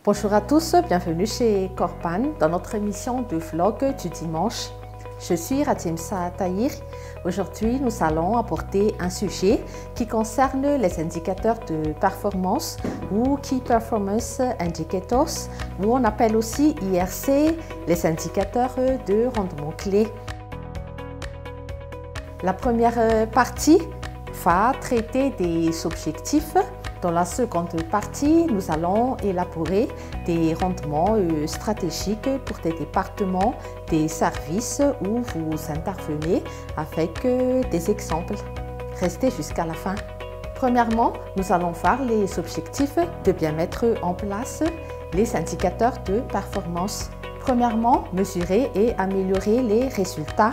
Bonjour à tous, bienvenue chez Corpan dans notre émission de vlog du dimanche. Je suis Ratimsa Tahir. Aujourd'hui, nous allons aborder un sujet qui concerne les indicateurs de performance ou Key Performance Indicators, ou on appelle aussi IRC, les indicateurs de rendement clé. La première partie va traiter des objectifs. Dans la seconde partie, nous allons élaborer des rendements stratégiques pour des départements, des services où vous intervenez avec des exemples. Restez jusqu'à la fin. Premièrement, nous allons voir les objectifs de bien mettre en place les indicateurs de performance. Premièrement, mesurer et améliorer les résultats.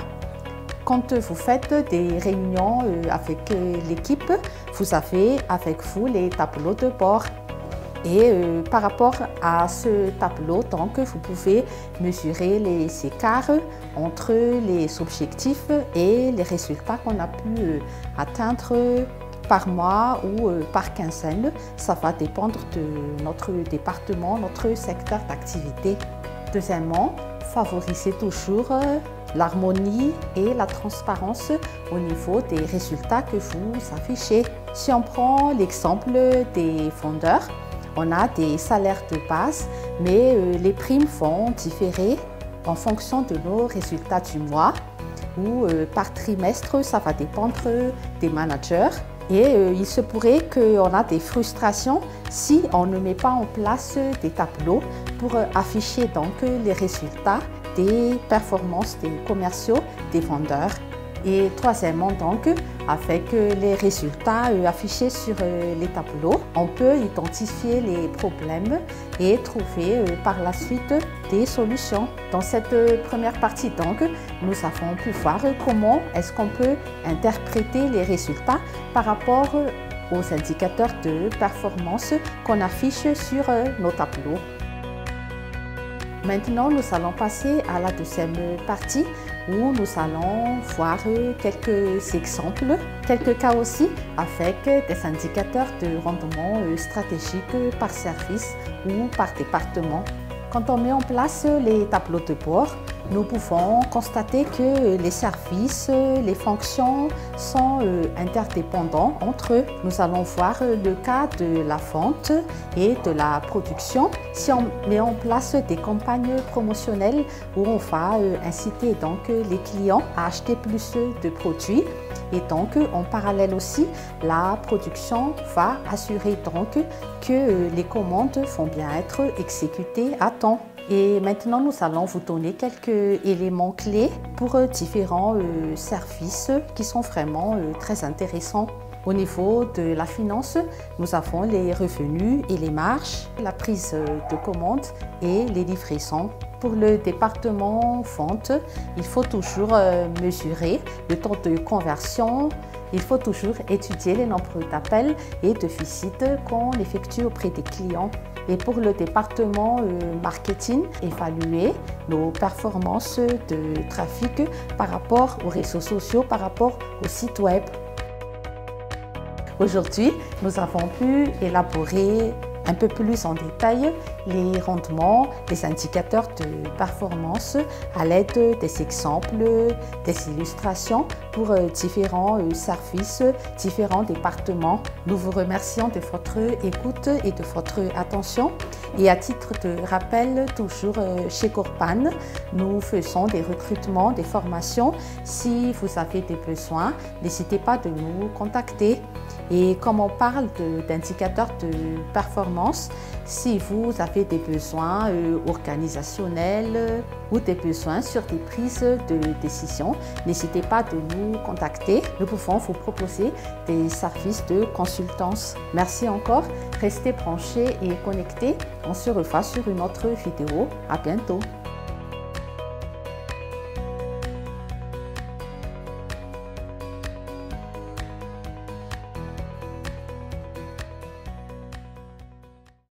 Quand vous faites des réunions avec l'équipe, vous avez avec vous les tableaux de bord. Et par rapport à ce tableau, donc, vous pouvez mesurer les écarts entre les objectifs et les résultats qu'on a pu atteindre par mois ou par quinzaine. Ça va dépendre de notre département, notre secteur d'activité. Deuxièmement, favorisez toujours l'harmonie et la transparence au niveau des résultats que vous affichez. Si on prend l'exemple des vendeurs, on a des salaires de base, mais les primes vont différer en fonction de nos résultats du mois ou par trimestre, ça va dépendre des managers. Et il se pourrait qu'on a des frustrations si on ne met pas en place des tableaux pour afficher donc les résultats des performances des commerciaux, des vendeurs. Et troisièmement, donc, avec les résultats affichés sur les tableaux, on peut identifier les problèmes et trouver par la suite des solutions. Dans cette première partie, donc, nous avons pu voir comment est-ce qu'on peut interpréter les résultats par rapport aux indicateurs de performance qu'on affiche sur nos tableaux. Maintenant, nous allons passer à la deuxième partie où nous allons voir quelques exemples, quelques cas aussi avec des indicateurs de rendement stratégique par service ou par département. Quand on met en place les tableaux de bord, nous pouvons constater que les services, les fonctions sont interdépendants entre eux. Nous allons voir le cas de la vente et de la production. Si on met en place des campagnes promotionnelles où on va inciter donc les clients à acheter plus de produits, et donc en parallèle aussi, la production va assurer donc que les commandes vont bien être exécutées à temps. Et maintenant, nous allons vous donner quelques éléments clés pour différents services qui sont vraiment très intéressants. Au niveau de la finance, nous avons les revenus et les marges, la prise de commande et les livraisons. Pour le département vente, il faut toujours mesurer le temps de conversion. Il faut toujours étudier les nombres d'appels et de visites qu'on effectue auprès des clients. Et pour le département marketing, évaluer nos performances de trafic par rapport aux réseaux sociaux, par rapport au site web. Aujourd'hui, nous avons pu élaborer un peu plus en détail les rendements, les indicateurs de performance à l'aide des exemples, des illustrations pour différents services, différents départements. Nous vous remercions de votre écoute et de votre attention. Et à titre de rappel, toujours chez Corpan, nous faisons des recrutements, des formations. Si vous avez des besoins, n'hésitez pas de nous contacter. Et comme on parle d'indicateurs de performance, si vous avez des besoins organisationnels ou des besoins sur des prises de décision, n'hésitez pas de nous contacter. Nous pouvons vous proposer des services de consultance. Merci encore, restez branchés et connectés. On se revoit sur une autre vidéo. À bientôt.